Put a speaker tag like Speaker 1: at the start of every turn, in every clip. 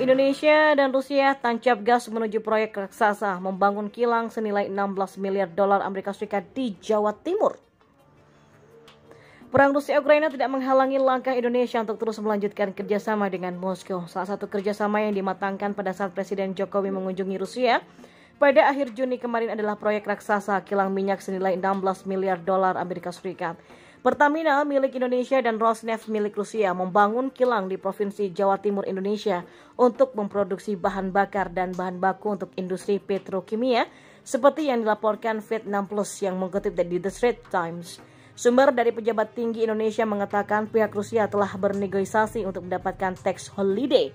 Speaker 1: Indonesia dan Rusia tancap gas menuju proyek raksasa membangun kilang senilai 16 miliar dolar Amerika Serikat di Jawa Timur. Perang Rusia-Ukraina tidak menghalangi langkah Indonesia untuk terus melanjutkan kerjasama dengan Moskow. Salah satu kerjasama yang dimatangkan pada saat Presiden Jokowi mengunjungi Rusia pada akhir Juni kemarin adalah proyek raksasa kilang minyak senilai 16 miliar dolar Amerika Serikat. Pertamina milik Indonesia dan Rosneft milik Rusia membangun kilang di Provinsi Jawa Timur Indonesia untuk memproduksi bahan bakar dan bahan baku untuk industri petrokimia seperti yang dilaporkan Vietnam Plus yang mengutip dari The Straits Times. Sumber dari pejabat tinggi Indonesia mengatakan pihak Rusia telah bernegosiasi untuk mendapatkan tax holiday.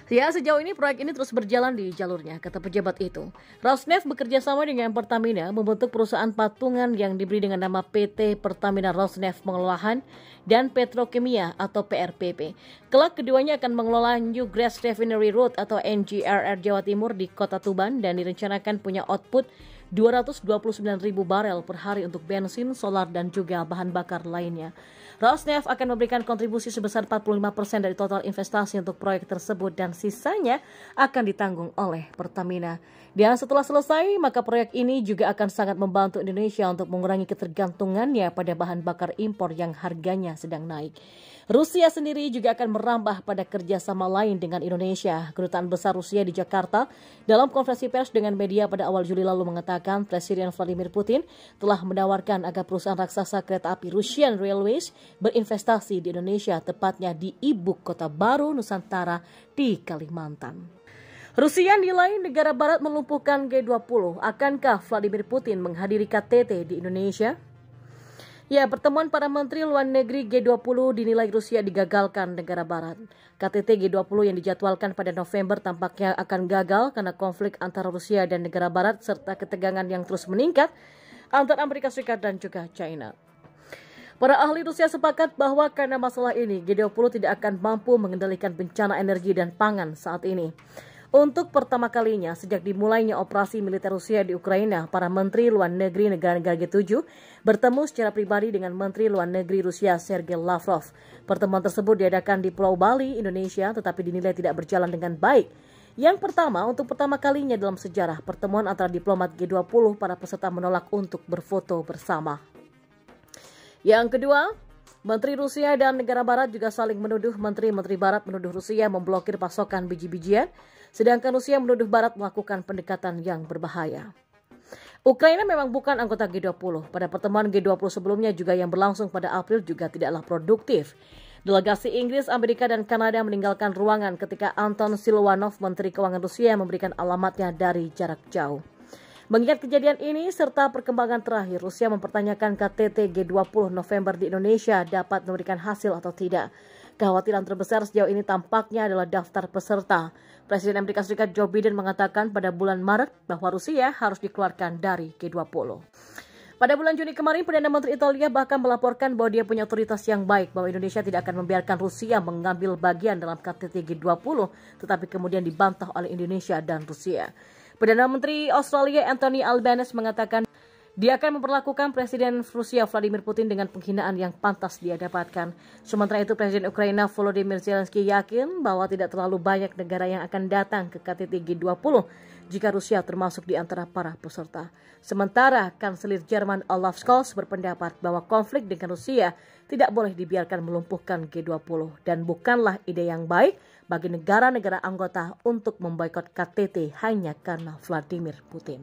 Speaker 1: Ya, sejauh ini proyek ini terus berjalan di jalurnya, kata pejabat itu. Rosneft bekerja sama dengan Pertamina membentuk perusahaan patungan yang diberi dengan nama PT Pertamina Rosneft Pengolahan dan Petrokimia atau PRPP. Kelak keduanya akan mengelola New Grass Refinery Road atau NGRR Jawa Timur di Kota Tuban dan direncanakan punya output 229.000 barel per hari untuk bensin, solar, dan juga bahan bakar lainnya. Rosneft akan memberikan kontribusi sebesar 45% dari total investasi untuk proyek tersebut dan sisanya akan ditanggung oleh Pertamina. Dan setelah selesai, maka proyek ini juga akan sangat membantu Indonesia untuk mengurangi ketergantungannya pada bahan bakar impor yang harganya sedang naik. Rusia sendiri juga akan merambah pada kerjasama lain dengan Indonesia. Kedutaan Besar Rusia di Jakarta dalam konferensi pers dengan media pada awal Juli lalu mengatakan Presiden Vladimir Putin telah menawarkan agar perusahaan raksasa kereta api Russian Railways berinvestasi di Indonesia, tepatnya di ibu kota baru Nusantara di Kalimantan. Rusia nilai negara barat melumpuhkan G20. Akankah Vladimir Putin menghadiri KTT di Indonesia? Ya, pertemuan para menteri luar negeri G20 dinilai Rusia digagalkan negara barat. KTT G20 yang dijadwalkan pada November tampaknya akan gagal karena konflik antara Rusia dan negara barat serta ketegangan yang terus meningkat antara Amerika Serikat dan juga China. Para ahli Rusia sepakat bahwa karena masalah ini, G20 tidak akan mampu mengendalikan bencana energi dan pangan saat ini. Untuk pertama kalinya sejak dimulainya operasi militer Rusia di Ukraina, para menteri luar negeri negara-negara G7 bertemu secara pribadi dengan Menteri Luar Negeri Rusia Sergei Lavrov. Pertemuan tersebut diadakan di Pulau Bali, Indonesia, tetapi dinilai tidak berjalan dengan baik. Yang pertama, untuk pertama kalinya dalam sejarah, pertemuan antara diplomat G20 para peserta menolak untuk berfoto bersama. Yang kedua, Menteri Rusia dan negara barat juga saling menuduh. Menteri-menteri barat menuduh Rusia memblokir pasokan biji-bijian, sedangkan Rusia menuduh barat melakukan pendekatan yang berbahaya. Ukraina memang bukan anggota G20. Pada pertemuan G20 sebelumnya juga yang berlangsung pada April juga tidaklah produktif. Delegasi Inggris, Amerika, dan Kanada meninggalkan ruangan ketika Anton Silvanov, Menteri Keuangan Rusia, memberikan alamatnya dari jarak jauh. Mengingat kejadian ini serta perkembangan terakhir, Rusia mempertanyakan KTT G20 November di Indonesia dapat memberikan hasil atau tidak. Kekhawatiran terbesar sejauh ini tampaknya adalah daftar peserta. Presiden Amerika Serikat Joe Biden mengatakan pada bulan Maret bahwa Rusia harus dikeluarkan dari G20. Pada bulan Juni kemarin, Perdana Menteri Italia bahkan melaporkan bahwa dia punya otoritas yang baik, bahwa Indonesia tidak akan membiarkan Rusia mengambil bagian dalam KTT G20, tetapi kemudian dibantah oleh Indonesia dan Rusia. Perdana Menteri Australia Anthony Albanese mengatakan dia akan memperlakukan Presiden Rusia Vladimir Putin dengan penghinaan yang pantas dia dapatkan. Sementara itu, Presiden Ukraina Volodymyr Zelensky yakin bahwa tidak terlalu banyak negara yang akan datang ke KTT G20 jika Rusia termasuk di antara para peserta. Sementara, Kanselir Jerman Olaf Scholz berpendapat bahwa konflik dengan Rusia tidak boleh dibiarkan melumpuhkan G20 dan bukanlah ide yang baik bagi negara-negara anggota untuk memboikot KTT hanya karena Vladimir Putin.